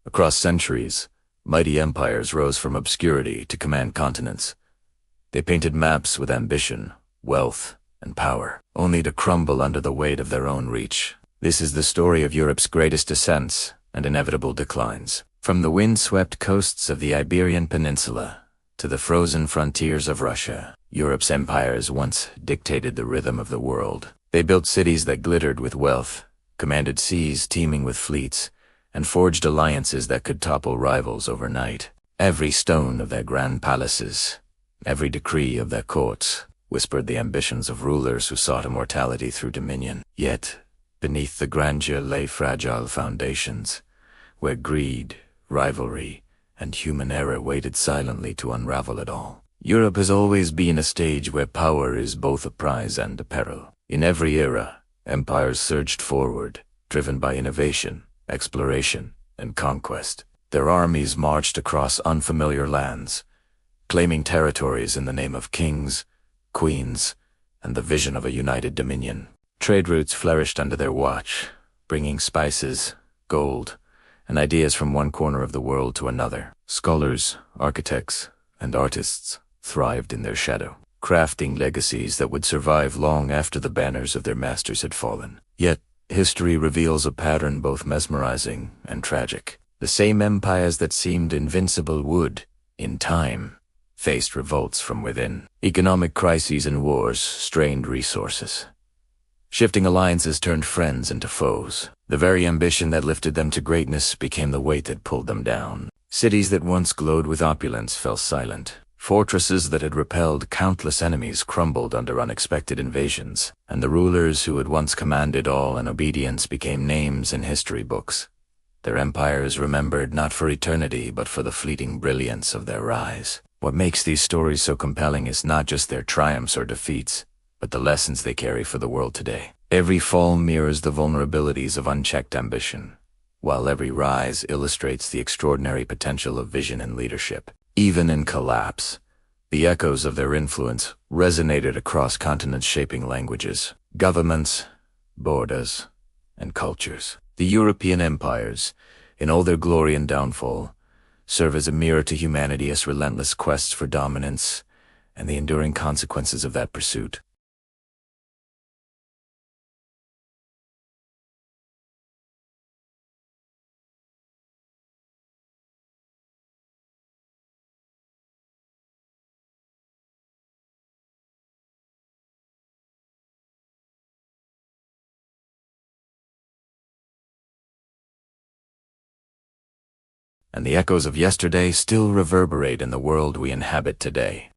Across centuries, mighty empires rose from obscurity to command continents. They painted maps with ambition, wealth, and power, only to crumble under the weight of their own reach. This is the story of Europe's greatest ascents and inevitable declines. From the wind-swept coasts of the Iberian Peninsula to the frozen frontiers of Russia, Europe's empires once dictated the rhythm of the world. They built cities that glittered with wealth, commanded seas teeming with fleets, and forged alliances that could topple rivals overnight. Every stone of their grand palaces, every decree of their courts, whispered the ambitions of rulers who sought immortality through dominion. Yet, beneath the grandeur lay fragile foundations, where greed, rivalry, and human error waited silently to unravel it all. Europe has always been a stage where power is both a prize and a peril. In every era, empires surged forward, driven by innovation, exploration, and conquest. Their armies marched across unfamiliar lands, claiming territories in the name of kings, queens, and the vision of a united dominion. Trade routes flourished under their watch, bringing spices, gold, and ideas from one corner of the world to another. Scholars, architects, and artists thrived in their shadow, crafting legacies that would survive long after the banners of their masters had fallen. Yet, history reveals a pattern both mesmerizing and tragic. The same empires that seemed invincible would, in time, face revolts from within. Economic crises and wars strained resources. Shifting alliances turned friends into foes. The very ambition that lifted them to greatness became the weight that pulled them down. Cities that once glowed with opulence fell silent. Fortresses that had repelled countless enemies crumbled under unexpected invasions, and the rulers who had once commanded all in obedience became names in history books. Their empires remembered not for eternity but for the fleeting brilliance of their rise. What makes these stories so compelling is not just their triumphs or defeats, but the lessons they carry for the world today. Every fall mirrors the vulnerabilities of unchecked ambition, while every rise illustrates the extraordinary potential of vision and leadership. Even in collapse, the echoes of their influence resonated across continents, shaping languages, governments, borders, and cultures. The European empires, in all their glory and downfall, serve as a mirror to humanity's relentless quest for dominance and the enduring consequences of that pursuit. And the echoes of yesterday still reverberate in the world we inhabit today.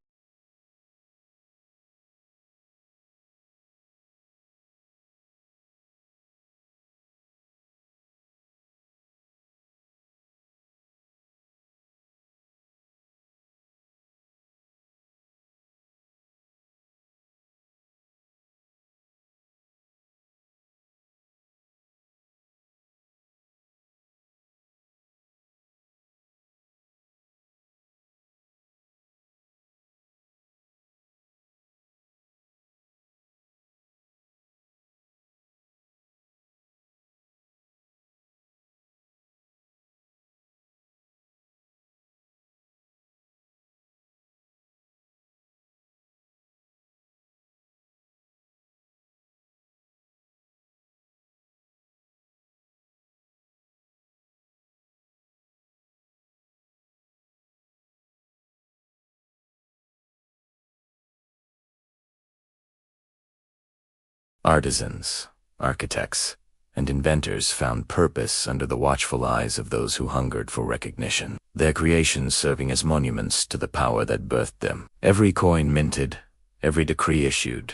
Artisans, architects, and inventors found purpose under the watchful eyes of those who hungered for recognition, their creations serving as monuments to the power that birthed them. Every coin minted, every decree issued,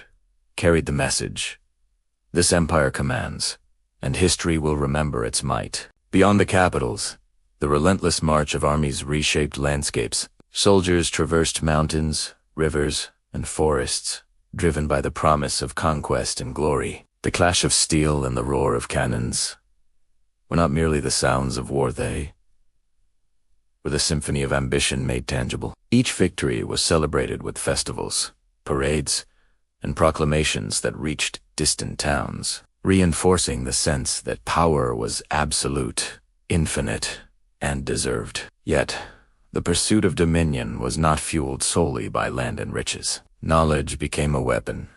carried the message: this empire commands, and history will remember its might. Beyond the capitals, the relentless march of armies reshaped landscapes. Soldiers traversed mountains, rivers, and forests, driven by the promise of conquest and glory. The clash of steel and the roar of cannons were not merely the sounds of war, they were the symphony of ambition made tangible. Each victory was celebrated with festivals, parades, and proclamations that reached distant towns, reinforcing the sense that power was absolute, infinite, and deserved. Yet, the pursuit of dominion was not fueled solely by land and riches. Knowledge became a weapon,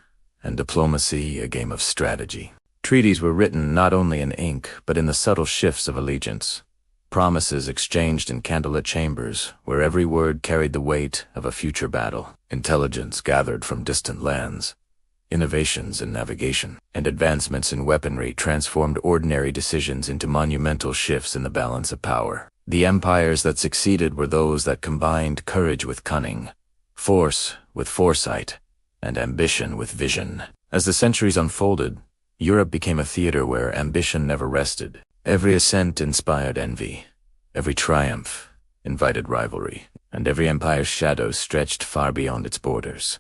and diplomacy a game of strategy. Treaties were written not only in ink, but in the subtle shifts of allegiance. Promises exchanged in candlelit chambers, where every word carried the weight of a future battle. Intelligence gathered from distant lands. Innovations in navigation and advancements in weaponry transformed ordinary decisions into monumental shifts in the balance of power. The empires that succeeded were those that combined courage with cunning, force with foresight, and ambition with vision. As the centuries unfolded, Europe became a theater where ambition never rested. Every ascent inspired envy, every triumph invited rivalry, and every empire's shadow stretched far beyond its borders.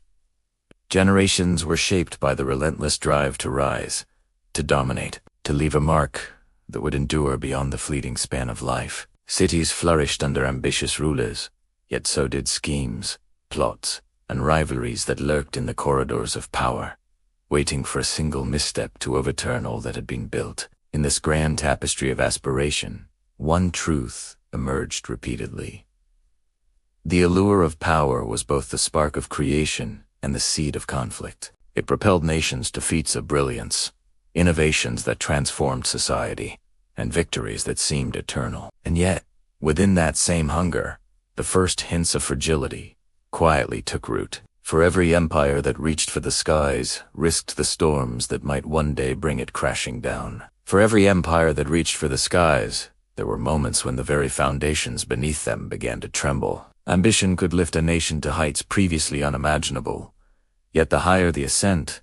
Generations were shaped by the relentless drive to rise, to dominate, to leave a mark that would endure beyond the fleeting span of life. Cities flourished under ambitious rulers, yet so did schemes, plots, and rivalries that lurked in the corridors of power, waiting for a single misstep to overturn all that had been built. In this grand tapestry of aspiration, one truth emerged repeatedly. The allure of power was both the spark of creation and the seed of conflict. It propelled nations to feats of brilliance, innovations that transformed society, and victories that seemed eternal. And yet, within that same hunger, the first hints of fragility quietly took root. For every empire that reached for the skies risked the storms that might one day bring it crashing down. For every empire that reached for the skies, there were moments when the very foundations beneath them began to tremble. Ambition could lift a nation to heights previously unimaginable, yet the higher the ascent,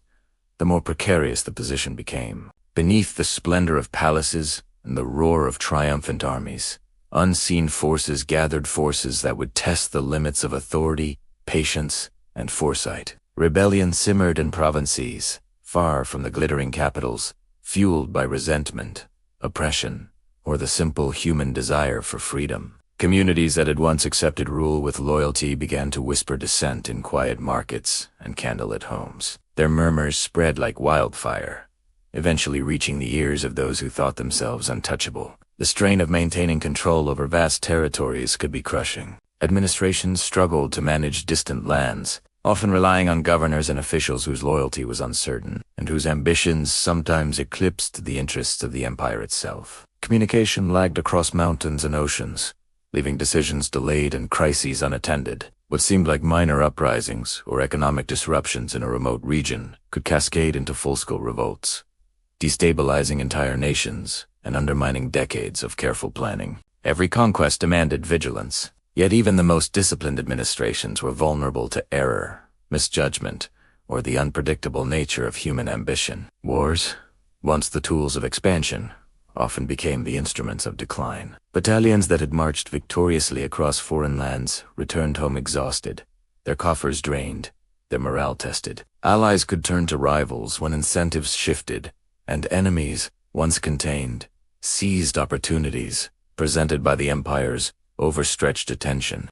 the more precarious the position became. Beneath the splendor of palaces and the roar of triumphant armies, unseen forces gathered, forces that would test the limits of authority, patience, and foresight. Rebellion simmered in provinces, far from the glittering capitals, fueled by resentment, oppression, or the simple human desire for freedom. Communities that had once accepted rule with loyalty began to whisper dissent in quiet markets and candlelit homes. Their murmurs spread like wildfire, eventually reaching the ears of those who thought themselves untouchable. The strain of maintaining control over vast territories could be crushing. Administrations struggled to manage distant lands, often relying on governors and officials whose loyalty was uncertain, and whose ambitions sometimes eclipsed the interests of the empire itself. Communication lagged across mountains and oceans, leaving decisions delayed and crises unattended. What seemed like minor uprisings or economic disruptions in a remote region could cascade into full-scale revolts, destabilizing entire nations and undermining decades of careful planning. Every conquest demanded vigilance, yet even the most disciplined administrations were vulnerable to error, misjudgment, or the unpredictable nature of human ambition. Wars, once the tools of expansion, often became the instruments of decline. Battalions that had marched victoriously across foreign lands returned home exhausted, their coffers drained, their morale tested. Allies could turn to rivals when incentives shifted, and enemies, once contained, seized opportunities presented by the empire's overstretched attention.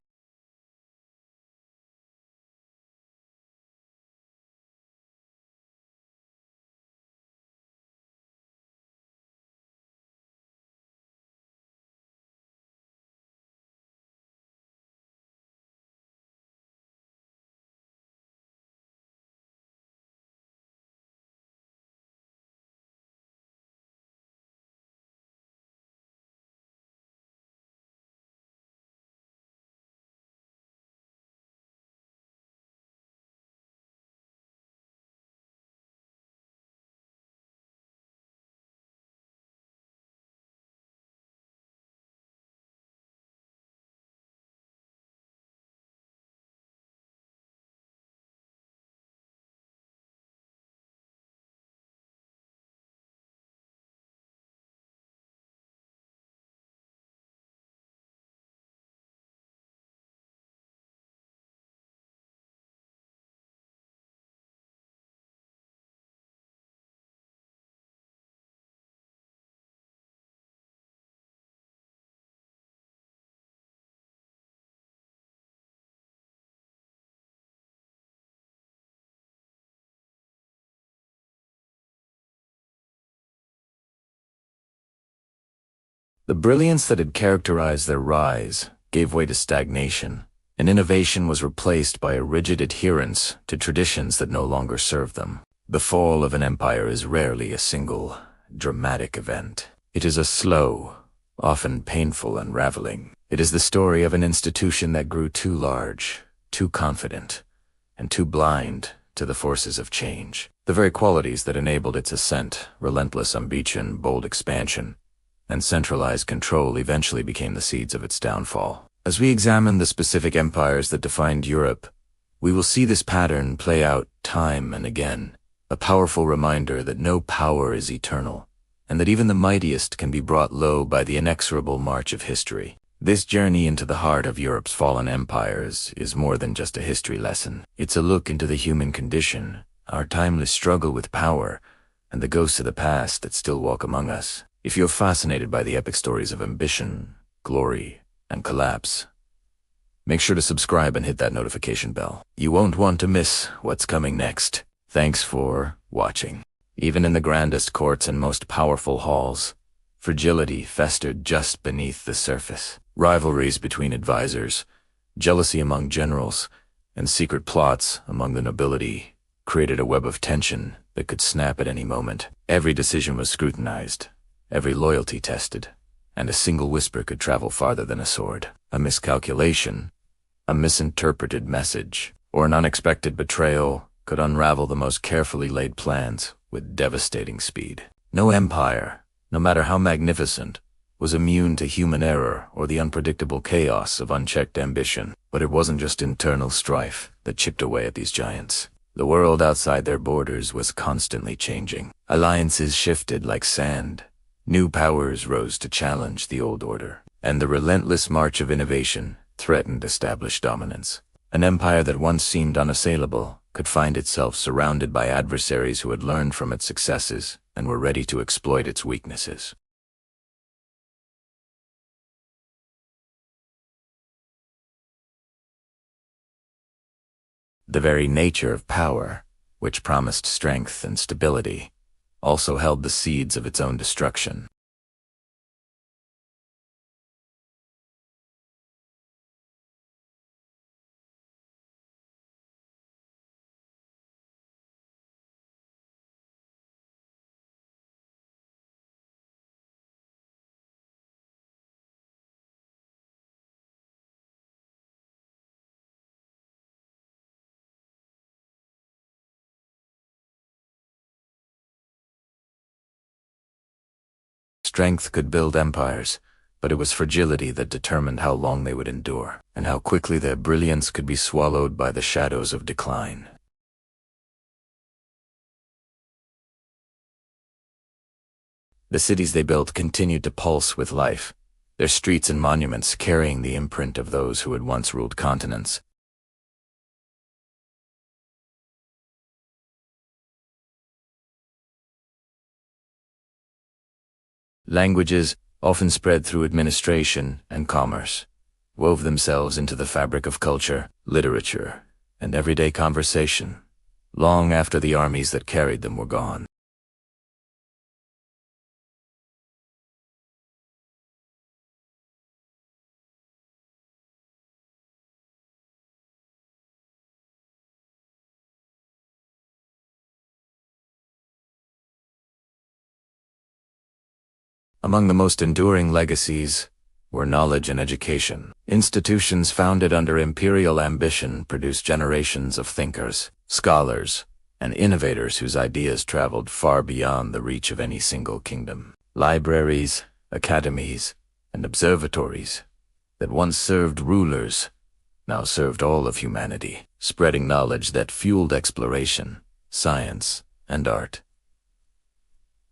The brilliance that had characterized their rise gave way to stagnation, and innovation was replaced by a rigid adherence to traditions that no longer served them. The fall of an empire is rarely a single, dramatic event. It is a slow, often painful unraveling. It is the story of an institution that grew too large, too confident, and too blind to the forces of change. The very qualities that enabled its ascent, relentless ambition, bold expansion, and centralized control eventually became the seeds of its downfall. As we examine the specific empires that defined Europe, we will see this pattern play out time and again, a powerful reminder that no power is eternal, and that even the mightiest can be brought low by the inexorable march of history. This journey into the heart of Europe's fallen empires is more than just a history lesson. It's a look into the human condition, our timeless struggle with power, and the ghosts of the past that still walk among us. If you're fascinated by the epic stories of ambition, glory, and collapse, make sure to subscribe and hit that notification bell. You won't want to miss what's coming next. Thanks for watching. Even in the grandest courts and most powerful halls, fragility festered just beneath the surface. Rivalries between advisors, jealousy among generals, and secret plots among the nobility created a web of tension that could snap at any moment. Every decision was scrutinized, every loyalty tested, and a single whisper could travel farther than a sword. A miscalculation, a misinterpreted message, or an unexpected betrayal could unravel the most carefully laid plans with devastating speed. No empire, no matter how magnificent, was immune to human error or the unpredictable chaos of unchecked ambition. But it wasn't just internal strife that chipped away at these giants. The world outside their borders was constantly changing. Alliances shifted like sand. New powers rose to challenge the old order, and the relentless march of innovation threatened established dominance. An empire that once seemed unassailable could find itself surrounded by adversaries who had learned from its successes and were ready to exploit its weaknesses. The very nature of power, which promised strength and stability, also held the seeds of its own destruction. Strength could build empires, but it was fragility that determined how long they would endure, and how quickly their brilliance could be swallowed by the shadows of decline. The cities they built continued to pulse with life, their streets and monuments carrying the imprint of those who had once ruled continents. Languages, often spread through administration and commerce, wove themselves into the fabric of culture, literature, and everyday conversation, long after the armies that carried them were gone. Among the most enduring legacies were knowledge and education. Institutions founded under imperial ambition produced generations of thinkers, scholars, and innovators whose ideas traveled far beyond the reach of any single kingdom. Libraries, academies, and observatories that once served rulers now served all of humanity, spreading knowledge that fueled exploration, science, and art.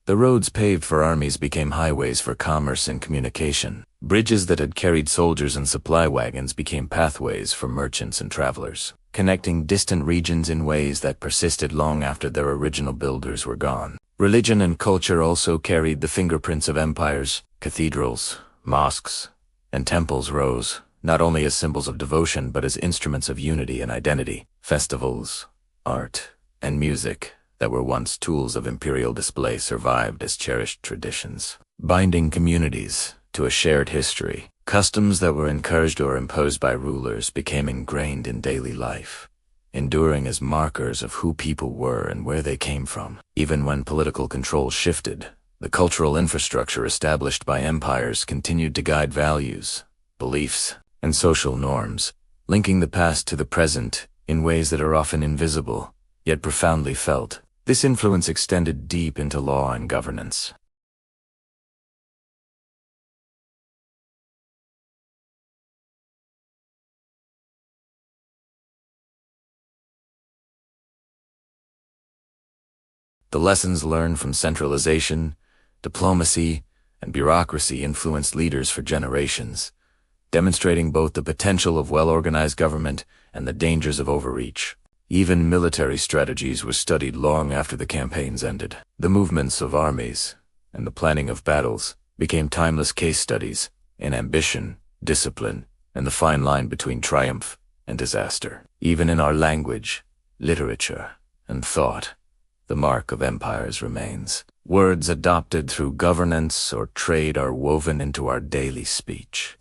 The roads paved for armies became highways for commerce and communication. Bridges that had carried soldiers and supply wagons became pathways for merchants and travelers, connecting distant regions in ways that persisted long after their original builders were gone. Religion and culture also carried the fingerprints of empires. Cathedrals, mosques, and temples rose, not only as symbols of devotion but as instruments of unity and identity. Festivals, art, and music that were once tools of imperial display survived as cherished traditions, binding communities to a shared history. Customs that were encouraged or imposed by rulers became ingrained in daily life, enduring as markers of who people were and where they came from. Even when political control shifted, the cultural infrastructure established by empires continued to guide values, beliefs, and social norms, linking the past to the present in ways that are often invisible, yet profoundly felt. This influence extended deep into law and governance. The lessons learned from centralization, diplomacy, and bureaucracy influenced leaders for generations, demonstrating both the potential of well-organized government and the dangers of overreach. Even military strategies were studied long after the campaigns ended. The movements of armies and the planning of battles became timeless case studies in ambition, discipline, and the fine line between triumph and disaster. Even in our language, literature, and thought, the mark of empires remains. Words adopted through governance or trade are woven into our daily speech.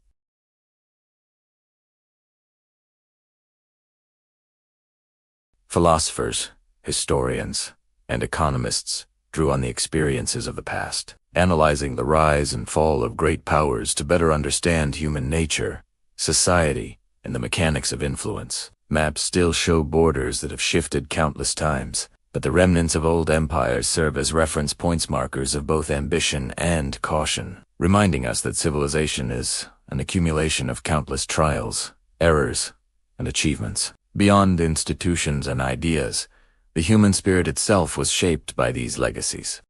Philosophers, historians, and economists drew on the experiences of the past, analyzing the rise and fall of great powers to better understand human nature, society, and the mechanics of influence. Maps still show borders that have shifted countless times, but the remnants of old empires serve as reference points, markers of both ambition and caution, reminding us that civilization is an accumulation of countless trials, errors, and achievements. Beyond institutions and ideas, the human spirit itself was shaped by these legacies.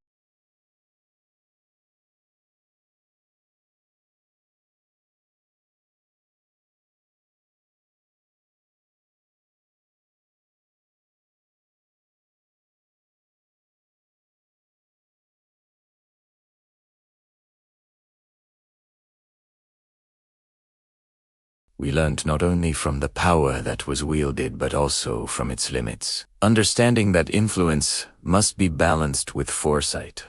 We learned not only from the power that was wielded, but also from its limits, understanding that influence must be balanced with foresight.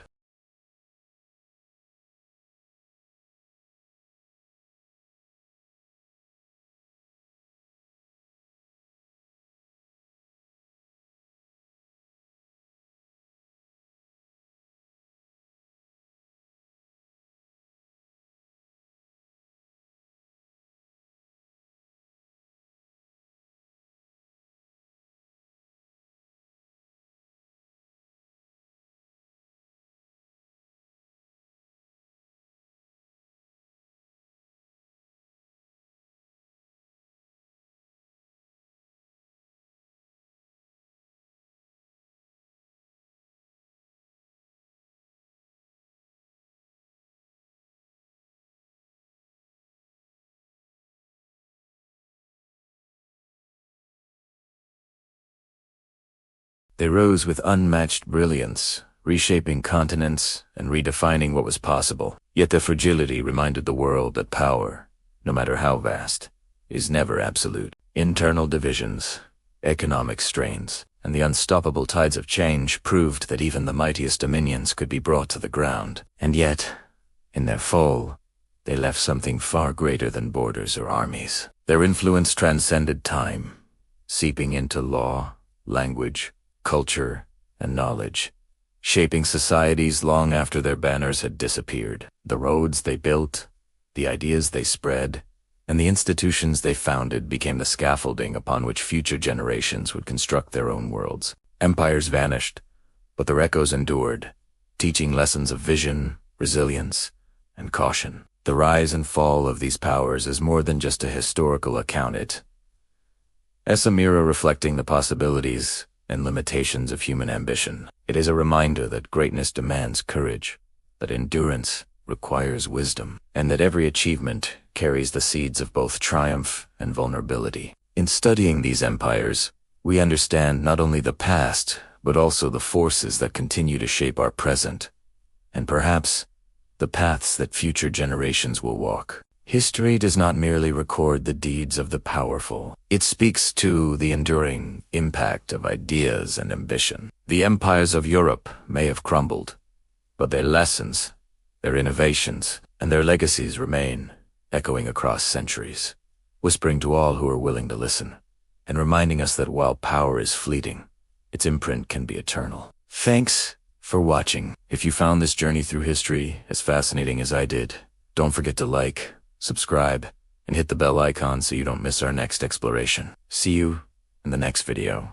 They rose with unmatched brilliance, reshaping continents and redefining what was possible. Yet their fragility reminded the world that power, no matter how vast, is never absolute. Internal divisions, economic strains, and the unstoppable tides of change proved that even the mightiest dominions could be brought to the ground. And yet, in their fall, they left something far greater than borders or armies. Their influence transcended time, seeping into law, language, culture, and knowledge, shaping societies long after their banners had disappeared. The roads they built, the ideas they spread, and the institutions they founded became the scaffolding upon which future generations would construct their own worlds. Empires vanished, but their echoes endured, teaching lessons of vision, resilience, and caution. The rise and fall of these powers is more than just a historical account. It is a mirror reflecting the possibilities and limitations of human ambition. It is a reminder that greatness demands courage, that endurance requires wisdom, and that every achievement carries the seeds of both triumph and vulnerability. In studying these empires, we understand not only the past, but also the forces that continue to shape our present, and perhaps the paths that future generations will walk. History does not merely record the deeds of the powerful. It speaks to the enduring impact of ideas and ambition. The empires of Europe may have crumbled, but their lessons, their innovations, and their legacies remain, echoing across centuries, whispering to all who are willing to listen, and reminding us that while power is fleeting, its imprint can be eternal. Thanks for watching. If you found this journey through history as fascinating as I did, don't forget to like, subscribe, and hit the bell icon so you don't miss our next exploration. See you in the next video.